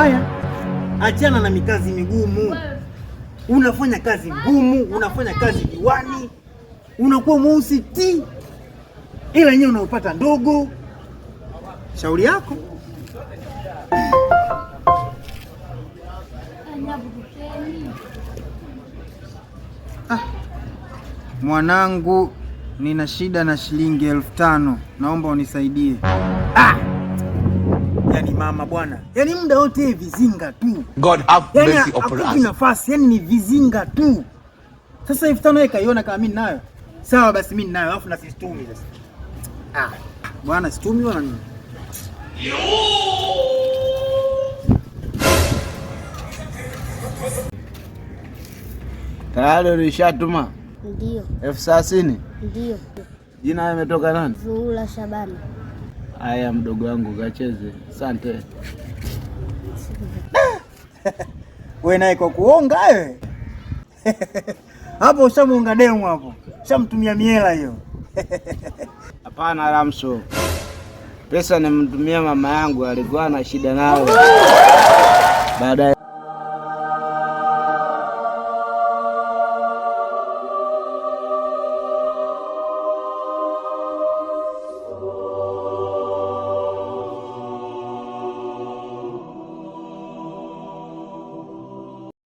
Haya, achana na mikazi migumu. Unafanya kazi ngumu, unafanya kazi diwani, unakuwa mweusi ti, ila yenyewe unaopata ndogo. Shauri yako. Mwanangu, nina shida na shilingi 5,000. Naomba unisaidie. Yaani mama bwana, yaani muda wote vizinga tu. God have mercy upon us. Nafasi, yaani ni vizinga tu. Sasa 5,000 yeye kaiona kama mimi ninayo. Sawa basi mimi ninayo, alafu na sistumi sasa. Bwana sistumi wala nini? Tayari ulishatuma? Ndio. 30,000? Ndio. Jina imetoka nani? Zuhura Shabani. Haya mdogo wangu kacheze. Asante. Wewe naye kwa kuonga wewe. Hapo ushamuunga demu hapo. Ushamtumia miela hiyo. Hapana Ramso. Pesa nimemtumia mama yangu, alikuwa na shida nayo.